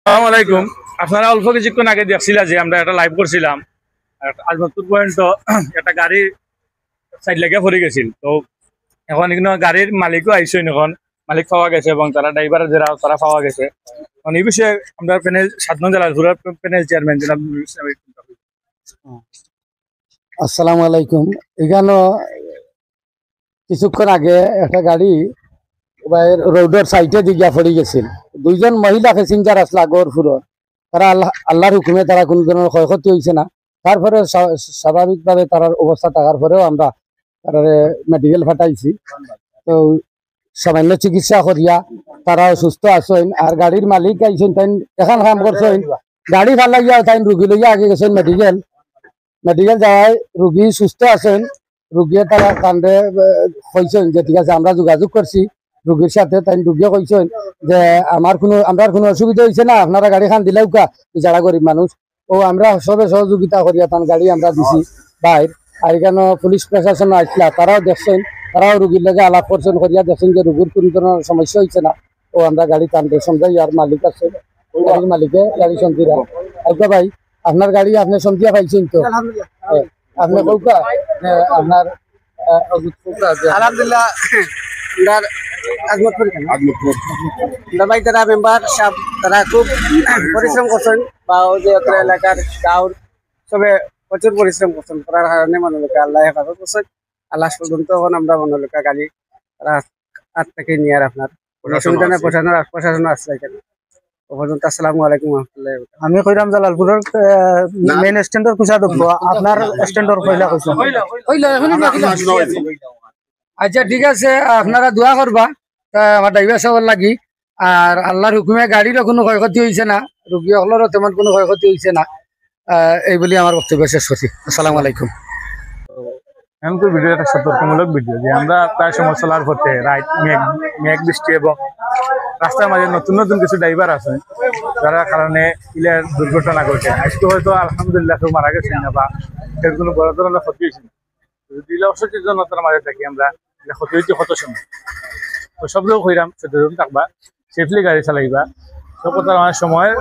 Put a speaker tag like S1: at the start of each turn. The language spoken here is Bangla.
S1: আসসালামু আলাইকুম। আপনারা অল্প কিছুক্ষণ আগে দেখছিলা যে আমরা একটা লাইভ করছিলাম আজমতপুর পর্যন্ত একটা গাড়ি সাইড লেগে পড়ে গেছিল। তো এখন এখানে গাড়ির মালিকও আইসেন, এখন মালিক পাওয়া গেছে এবং তারা ড্রাইভার যারা তারা পাওয়া গেছে। এখন এই বিষয়ে আমরা প্যানেল ৭ নং জেলা প্যানেল চেয়ারম্যান জনাব নুরুল ইসলাম।
S2: আসসালামু আলাইকুম। এখানে কিছুক্ষণ আগে একটা গাড়ি রোডের সাইডে দিকে পড়ে গেছিল। দুইজন মহিলা প্যাসেঞ্জার আসলা গড়ফুরর, তারা আল্লাহর হুকুমে তারা কোনো ধরনের ক্ষয়ক্ষতি হয়েছে না। তারপরে স্বাভাবিকভাবে তার অবস্থা থাকার পরেও আমরা তারা মেডিকেল ফাটাইছি। তো সামান্য চিকিৎসা করিয়া তারাও সুস্থ আছেন। আর গাড়ির মালিক আইসেন, তাই এখান কাম করছেন, গাড়ি ভাল লাগিয়া তাই রুগী লইয়া আগে গেছেন মেডিকেল যাওয়ায় রুগী সুস্থ আছেন। রুগীয়ে তারা কান্দে কইছেন যে ঠিক আছে, আমরা যোগাযোগ করছি রুগীর সাথে। তাই রুগীয়ে কইছেন যে আমার কোনো অসুবিধা হয়েছে না, আপনারা গাড়ি খান দিলেও কা, যারা গরিব মানুষ ও আমরা সবে সহযোগিতা করিয়া তার গাড়ি আমরা দিছি বাইর। আর এখানে পুলিশ প্রশাসন আসলা, তারাও দেখছেন, তারাও রুগীর লগে আলাপ করছেন, করিয়া দেখছেন যে রুগীর কোনো ধরনের সমস্যা হয়েছে না। ও আমরা গাড়ি টানতে সমঝাই। আর মালিক আছে, গাড়ির মালিকে গাড়ি সন্ধিরা আজ্ঞা ভাই, আপনার গাড়ি আপনি সন্ধিয়া পাইছেন তো? আপনি কৌকা আপনার
S3: আলহামদুলিল্লাহ তারা মেম্বার সব তারা খুব পরিশ্রম করছেন, বা ওই যে এলাকার গাঁর সবে প্রচুর পরিশ্রম করছেন করার কারণে মানুষকে আল্লাহ হেফাজত করছেন। আল্লাহ পর্যন্ত এখন আমরা মানুষকে গাড়ি তারা হাত থেকে নিয়ে আর আপনার অসুবিধা নেই, প্রশাসন আসছে এখানে পর্যন্ত। আসসালামু আলাইকুম রহমতুল্লাহ।
S2: আমি কইরাম জালালপুরের মেইন স্ট্যান্ডের কুচা দেখবো, আপনার স্ট্যান্ডের কইলা কইছো। আচ্ছা ঠিক আছে, আপনারা দোয়া করবা আমার ড্রাইভার সাহেবের লাগি। আর আল্লাহর হুকুমে গাড়িরও কোনো ক্ষয়ক্ষতি হয়েছে না, রুগী সকলেরও তেমন কোনো ক্ষয়ক্ষতি হয়েছে না। এই বলি আমার বক্তব্য শেষ করছি। আসসালামু আলাইকুম।
S1: এমনকি ভিডিও একটা সতর্কমূলক ভিডিও যে আমরা প্রায় সময় চলার পথে রাইট মেঘ বৃষ্টি এবং রাস্তার মাঝে নতুন নতুন কিছু ড্রাইভার আছে যারা কারণে ইলের দুর্ঘটনা ঘটে। আজকে হয়তো আলহামদুলিল্লাহ কেউ মারা গেছে না বা এর কোনো বড় ধরনের ক্ষতি হয়েছে না। যদি অসচেতনতার মাঝে থাকি আমরা, ক্ষতি হইতে কত সময়। তো সব লোক হইরাম সচেতন থাকবা, সেফলি গাড়ি চালাইবা, সব কথা সময়